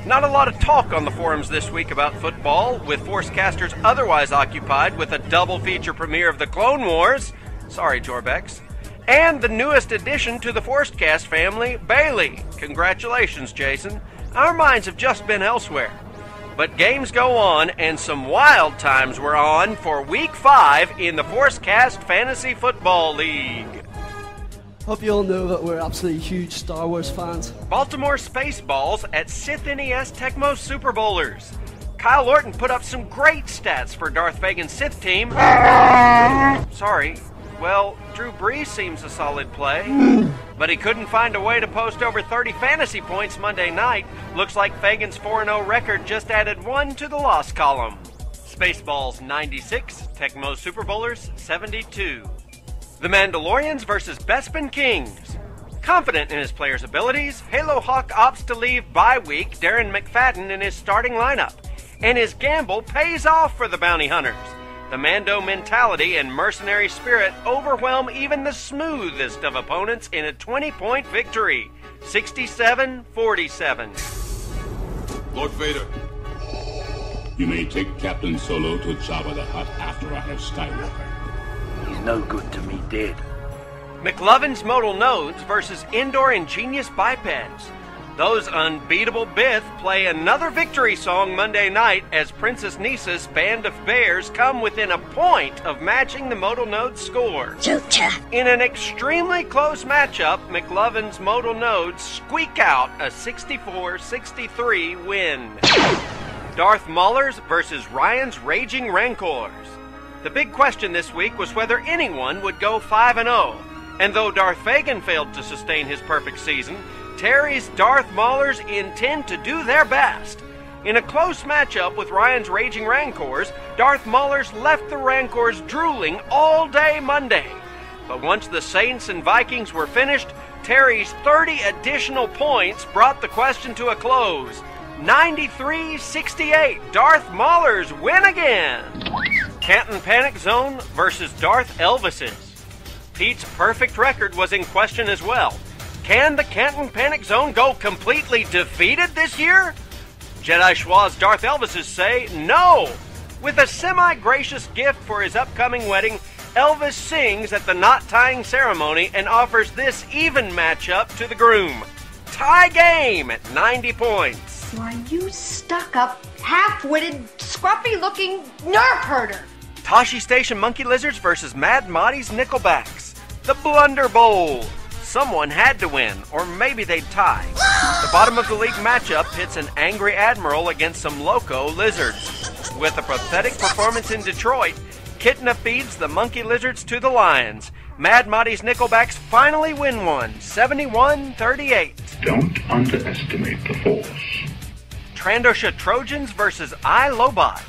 Not a lot of talk on the forums this week about football, with Forcecasters otherwise occupied with a double feature premiere of the Clone Wars. Sorry, Jorbex. And the newest addition to the Forcecast family, Bailey. Congratulations, Jason. Our minds have just been elsewhere. But games go on, and some wild times were on for Week 5 in the Forcecast Fantasy Football League. Hope you all know that we're absolutely huge Star Wars fans. Baltimore Spaceballs at Sith NES Tecmo Super Bowlers. Kyle Orton put up some great stats for Darth Vader's Sith team. Sorry. Well, Drew Brees seems a solid play. But he couldn't find a way to post over 30 fantasy points Monday night. Looks like Fagan's 4-0 record just added 1 to the loss column. Spaceballs 96, Tecmo Super Bowlers 72. The Mandalorians versus Bespin Kings. Confident in his players' abilities, Halo Hawk opts to leave bye week Darren McFadden in his starting lineup. And his gamble pays off for the bounty hunters. The Mando mentality and mercenary spirit overwhelm even the smoothest of opponents in a 20-point victory, 67-47. Lord Vader. You may take Captain Solo to Jabba the Hutt after I have Skywalker. He's no good to me dead. McLovin's modal nodes versus indoor ingenious bipeds. Those unbeatable Bith play another victory song Monday night as Princess Nisa's band of bears come within a point of matching the modal node's score. In an extremely close matchup, McLovin's modal nodes squeak out a 64-63 win. Darth Maulers versus Ryan's Raging Rancors. The big question this week was whether anyone would go 5-0. And though Darth Vagan failed to sustain his perfect season, Terry's Darth Maulers intend to do their best. In a close matchup with Ryan's Raging Rancors, Darth Maulers left the Rancors drooling all day Monday. But once the Saints and Vikings were finished, Terry's 30 additional points brought the question to a close. 93-68, Darth Maulers win again. Canton Panic Zone versus Darth Elvises. Pete's perfect record was in question as well. Can the Canton Panic Zone go completely defeated this year? Jedi Schwa's Darth Elvises say no. With a semi-gracious gift for his upcoming wedding, Elvis sings at the knot-tying ceremony and offers this even matchup to the groom. Tie game at 90 points. Why, you stuck-up, half-witted, scruffy-looking nerf herder. Tashi Station Monkey Lizards versus Mad Monty's Nickelbacks. The Blunder Bowl. Someone had to win, or maybe they'd tie. The bottom of the league matchup pits an angry admiral against some loco lizards. With a pathetic performance in Detroit, Kitna feeds the Monkey Lizards to the Lions. Mad Monty's Nickelbacks finally win one, 71-38. Don't underestimate the Force. Trandosha Trojans versus iLobot.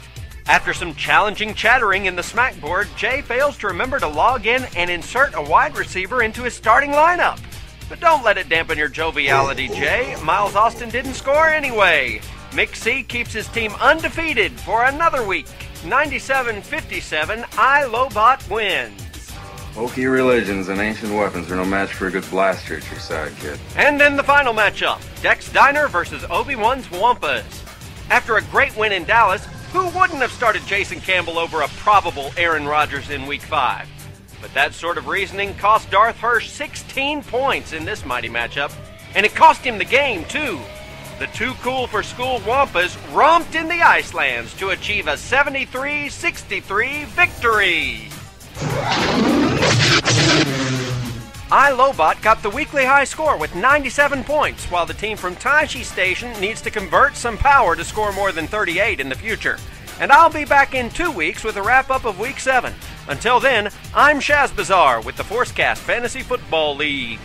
After some challenging chattering in the smackboard, Jay fails to remember to log in and insert a wide receiver into his starting lineup. But don't let it dampen your joviality, Jay. Miles Austin didn't score anyway. Mick C keeps his team undefeated for another week. 97-57, iLobot wins. Wokey religions and ancient weapons are no match for a good blaster at your side, kid. And then the final matchup, Dex Diner versus Obi-Wan's Wampas. After a great win in Dallas, who wouldn't have started Jason Campbell over a probable Aaron Rodgers in Week 5? But that sort of reasoning cost Darth Hirsch 16 points in this mighty matchup, and it cost him the game, too. The Too Cool for School Wampas romped in the Icelands to achieve a 73-63 victory. iLobot got the weekly high score with 97 points, while the team from Tashi Station needs to convert some power to score more than 38 in the future. And I'll be back in 2 weeks with a wrap-up of Week 7. Until then, I'm Shazbazzar with the Forcecast Fantasy Football League.